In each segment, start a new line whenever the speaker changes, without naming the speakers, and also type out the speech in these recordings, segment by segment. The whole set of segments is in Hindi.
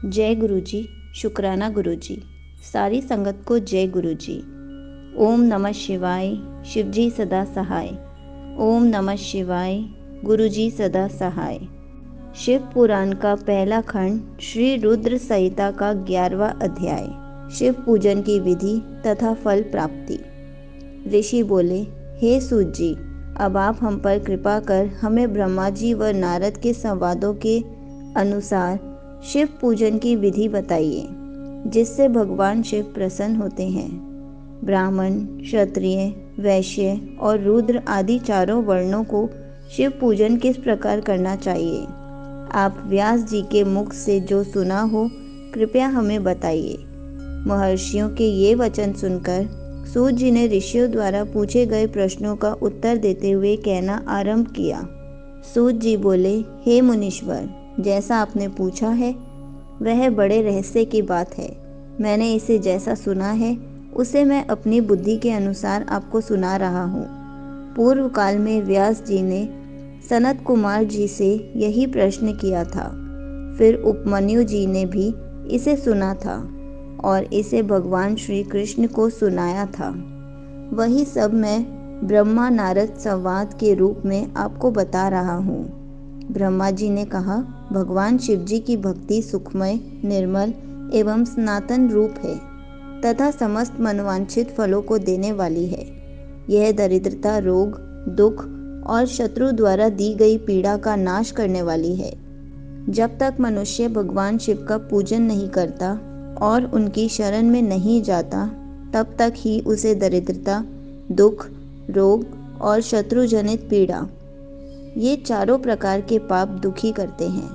जय गुरु जी। शुक्राना गुरु जी। सारी संगत को जय गुरु जी। ओम नमः शिवाय। शिव जी सदा सहाय। ओम नमः शिवाय। गुरु जी सदा सहाय। शिव पुराण का पहला खंड श्री रुद्र संहिता का 11वां अध्याय। शिव पूजन की विधि तथा फल प्राप्ति। ऋषि बोले, हे सूत जी, अब आप हम पर कृपा कर हमें ब्रह्मा जी व नारद के संवादों के अनुसार शिव पूजन की विधि बताइए, जिससे भगवान शिव प्रसन्न होते हैं। ब्राह्मण, क्षत्रिय, वैश्य और रुद्र आदि चारों वर्णों को शिव पूजन किस प्रकार करना चाहिए? आप व्यास जी के मुख से जो सुना हो, कृपया हमें बताइए। महर्षियों के ये वचन सुनकर सूत जी ने ऋषियों द्वारा पूछे गए प्रश्नों का उत्तर देते हुए कहना आरंभ किया। सूत जी बोले, हे मुनीश्वर, जैसा आपने पूछा है वह बड़े रहस्य की बात है। मैंने इसे जैसा सुना है उसे मैं अपनी बुद्धि के अनुसार आपको सुना रहा हूँ। पूर्व काल में व्यास जी ने सनत कुमार जी से यही प्रश्न किया था। फिर उपमन्यु जी ने भी इसे सुना था और इसे भगवान श्री कृष्ण को सुनाया था। वही सब मैं ब्रह्मा नारद संवाद के रूप में आपको बता रहा हूँ। ब्रह्मा जी ने कहा, भगवान शिव जी की भक्ति सुखमय, निर्मल एवं सनातन रूप है तथा समस्त मनवांछित फलों को देने वाली है। यह दरिद्रता, रोग, दुख और शत्रु द्वारा दी गई पीड़ा का नाश करने वाली है। जब तक मनुष्य भगवान शिव का पूजन नहीं करता और उनकी शरण में नहीं जाता, तब तक ही उसे दरिद्रता, दुख, रोग और शत्रु जनित पीड़ा, ये चारों प्रकार के पाप दुखी करते हैं।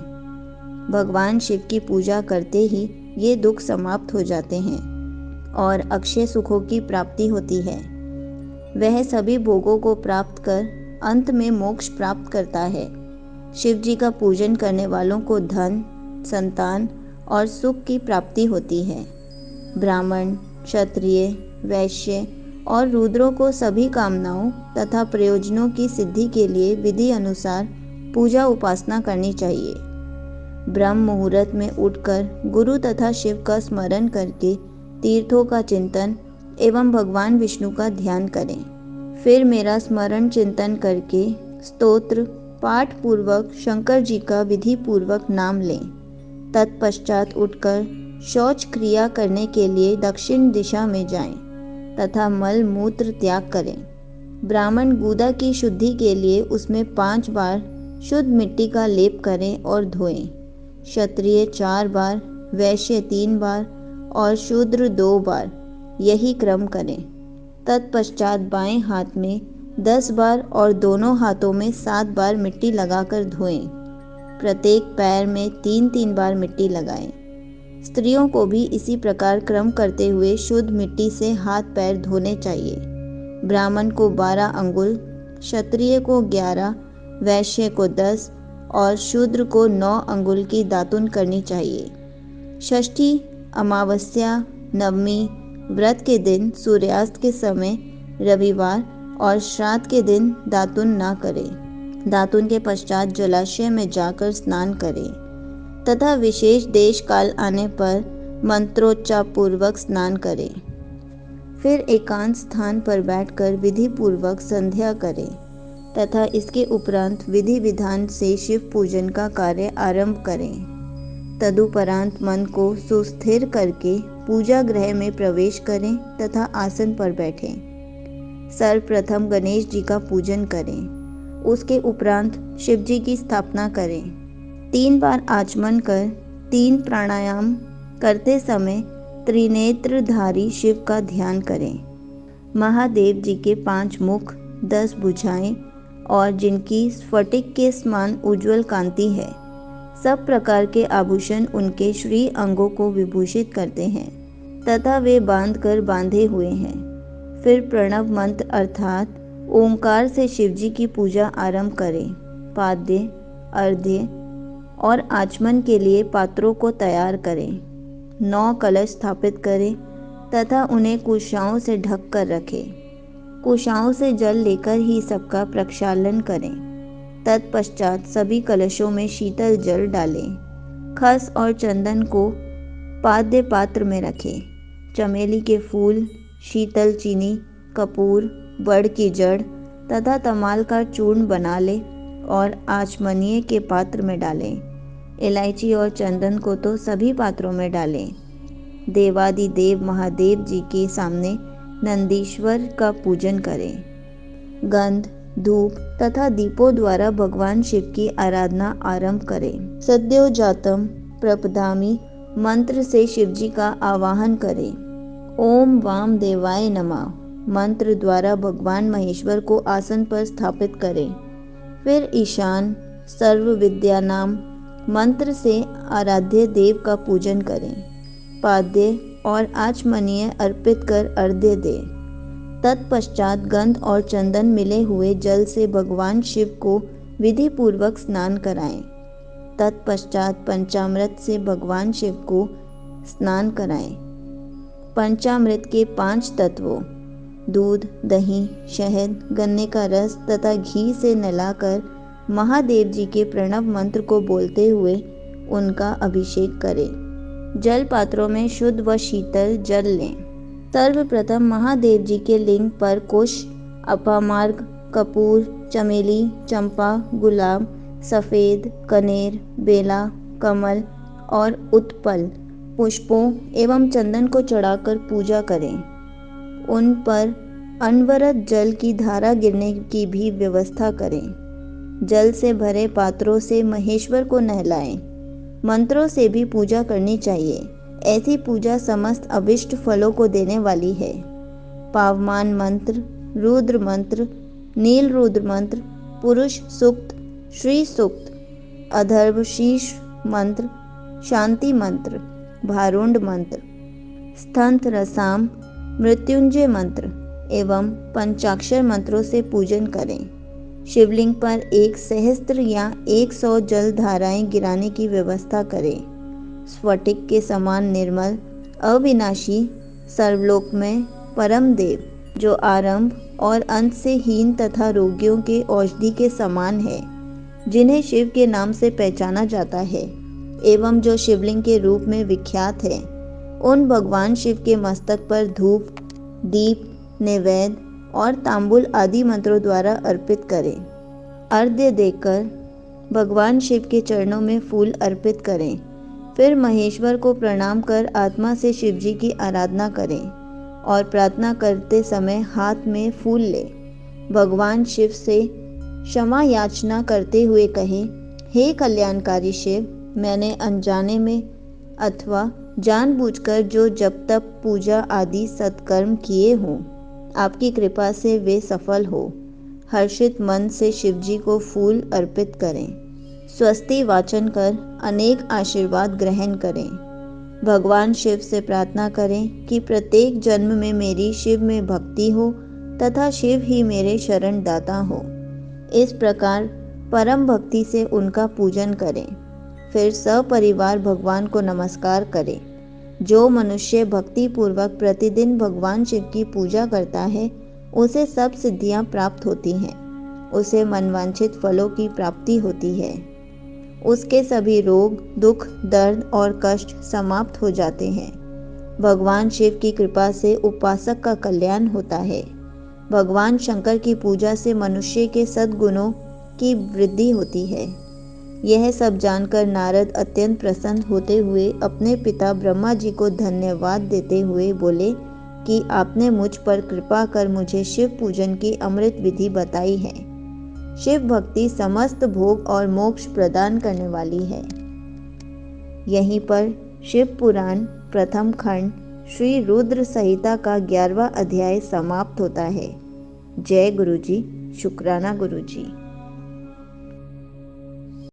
भगवान शिव की पूजा करते ही ये दुख समाप्त हो जाते हैं और अक्षय सुखों की प्राप्ति होती है। वह सभी भोगों को प्राप्त कर अंत में मोक्ष प्राप्त करता है। शिव जी का पूजन करने वालों को धन, संतान और सुख की प्राप्ति होती है। ब्राह्मण, क्षत्रिय, वैश्य और रुद्रों को सभी कामनाओं तथा प्रयोजनों की सिद्धि के लिए विधि अनुसार पूजा उपासना करनी चाहिए। ब्रह्म मुहूर्त में उठकर गुरु तथा शिव का स्मरण करके तीर्थों का चिंतन एवं भगवान विष्णु का ध्यान करें। फिर मेरा स्मरण चिंतन करके स्तोत्र पाठ पूर्वक शंकर जी का विधि पूर्वक नाम लें। तत्पश्चात उठकर शौच क्रिया करने के लिए दक्षिण दिशा में जाएं तथा मल मूत्र त्याग करें। ब्राह्मण गूदा की शुद्धि के लिए उसमें 5 बार शुद्ध मिट्टी का लेप करें और धोएं। क्षत्रिय 4 बार, वैश्य 3 बार और शूद्र 2 बार, यही क्रम करें। तत्पश्चात बाएं हाथ में 10 बार और दोनों हाथों में 7 बार मिट्टी लगाकर धोएं। प्रत्येक पैर में 3-3 बार मिट्टी लगाएं। स्त्रियों को भी इसी प्रकार क्रम करते हुए शुद्ध मिट्टी से हाथ पैर धोने चाहिए। ब्राह्मण को 12 अंगुल, क्षत्रिय को 11, वैश्य को 10 और शूद्र को 9 अंगुल की दातुन करनी चाहिए। षष्ठी, अमावस्या, नवमी, व्रत के दिन, सूर्यास्त के समय, रविवार और श्राद्ध के दिन दातुन ना करें। दातुन के पश्चात जलाशय में जाकर स्नान करें तथा विशेष देश काल आने पर मंत्रोच्चार पूर्वक स्नान करें। फिर एकांत स्थान पर बैठकर विधि पूर्वक संध्या करें तथा इसके उपरांत विधि विधान से शिव पूजन का कार्य आरंभ करें। तदुपरांत मन को सुस्थिर करके पूजा गृह में प्रवेश करें तथा आसन पर बैठें। सर्वप्रथम गणेश जी का पूजन करें। उसके उपरांत शिव जी की स्थापना करें। 3 बार आचमन कर 3 प्राणायाम करते समय त्रिनेत्रधारी शिव का ध्यान करें। महादेव जी के 5 मुख, 10 भुजाएं और जिनकी स्फटिक के समान उज्ज्वल कांति है। सब प्रकार के आभूषण उनके श्री अंगों को विभूषित करते हैं तथा वे बांधकर बांधे हुए हैं। फिर प्रणव मंत्र अर्थात ओंकार से शिव जी की पूजा आरंभ करें। पाद्य, अर्घ्य और आचमन के लिए पात्रों को तैयार करें। 9 कलश स्थापित करें तथा उन्हें कुशाओं से ढक कर रखें। कुशाओं से जल लेकर ही सबका प्रक्षालन करें। तत्पश्चात सभी कलशों में शीतल जल डालें। खस और चंदन को पाद्य पात्र में रखें। चमेली के फूल, शीतल चीनी, कपूर, बड़ की जड़ तथा तमाल का चूर्ण बना लें और आचमनीय के पात्र में डालें। इलायची और चंदन को तो सभी पात्रों में डालें। देवादिदेव महादेव जी के सामने नंदीश्वर का पूजन करें। गंध, धूप तथा दीपों द्वारा भगवान शिव की आराधना आरंभ करें। सद्योजातम प्रपदामि मंत्र से शिवजी का आवाहन करें। ओम वाम देवाय नमः मंत्र द्वारा भगवान महेश्वर को आसन पर स्थापित करें। फिर ईशान सर्व विद्या नाम मंत्र से आराध्य देव का पूजन करें। पाद्य और आचमनीय अर्पित कर अर्घ्य दें। तत्पश्चात गंध और चंदन मिले हुए जल से भगवान शिव को विधि पूर्वक स्नान कराएं। तत्पश्चात पंचामृत से भगवान शिव को स्नान कराएं। पंचामृत के 5 तत्वों दूध, दही, शहद, गन्ने का रस तथा घी से नहलाकर महादेव जी के प्रणव मंत्र को बोलते हुए उनका अभिषेक करें। जल पात्रों में शुद्ध व शीतल जल लें। सर्वप्रथम महादेव जी के लिंग पर कुश, अपामार्ग, कपूर, चमेली, चंपा, गुलाब, सफ़ेद, कनेर, बेला, कमल और उत्पल पुष्पों एवं चंदन को चढ़ाकर पूजा करें। उन पर अनवरत जल की धारा गिरने की भी व्यवस्था करें। जल से भरे पात्रों से महेश्वर को नहलाएं। मंत्रों से भी पूजा करनी चाहिए। ऐसी पूजा समस्त अभिष्ट फलों को देने वाली है। पावमान मंत्र, रुद्र मंत्र, नील रुद्र मंत्र, पुरुष सूक्त, श्री सूक्त, अधर्वशीष मंत्र, शांति मंत्र, भारुंड मंत्र, स्थंत रसाम, मृत्युंजय मंत्र एवं पंचाक्षर मंत्रों से पूजन करें। शिवलिंग पर 1 सहस्त्र या 100 जल धाराएं गिराने की व्यवस्था करें। स्फटिक के समान निर्मल, अविनाशी, सर्वलोक में परम देव जो आरंभ और अंत से हीन तथा रोगियों के औषधि के समान है, जिन्हें शिव के नाम से पहचाना जाता है एवं जो शिवलिंग के रूप में विख्यात है, उन भगवान शिव के मस्तक पर धूप, दीप, नैवेद्य और तांबुल आदि मंत्रों द्वारा अर्पित करें। अर्घ्य देकर भगवान शिव के चरणों में फूल अर्पित करें। फिर महेश्वर को प्रणाम कर आत्मा से शिवजी की आराधना करें और प्रार्थना करते समय हाथ में फूल लें। भगवान शिव से क्षमा याचना करते हुए कहें, हे कल्याणकारी शिव, मैंने अनजाने में अथवा जानबूझकर जो जप तप पूजा आदि सत्कर्म किए हों, आपकी कृपा से वे सफल हो। हर्षित मन से शिवजी को फूल अर्पित करें। स्वस्ति वाचन कर अनेक आशीर्वाद ग्रहण करें। भगवान शिव से प्रार्थना करें कि प्रत्येक जन्म में मेरी शिव में भक्ति हो तथा शिव ही मेरे शरण दाता हो। इस प्रकार परम भक्ति से उनका पूजन करें। फिर सपरिवार भगवान को नमस्कार करें। जो मनुष्य भक्ति पूर्वक प्रतिदिन भगवान शिव की पूजा करता है, उसे सब सिद्धियां प्राप्त होती हैं। उसे मनवांछित फलों की प्राप्ति होती है। उसके सभी रोग, दुख, दर्द और कष्ट समाप्त हो जाते हैं। भगवान शिव की कृपा से उपासक का कल्याण होता है। भगवान शंकर की पूजा से मनुष्य के सद्गुणों की वृद्धि होती है। यह सब जानकर नारद अत्यंत प्रसन्न होते हुए अपने पिता ब्रह्मा जी को धन्यवाद देते हुए बोले कि आपने मुझ पर कृपा कर मुझे शिव पूजन की अमृत विधि बताई है। शिव भक्ति समस्त भोग और मोक्ष प्रदान करने वाली है। यहीं पर शिव पुराण प्रथम खंड श्री रुद्र संहिता का 11वां अध्याय समाप्त होता है। जय गुरुजी, शुक्राना गुरुजी।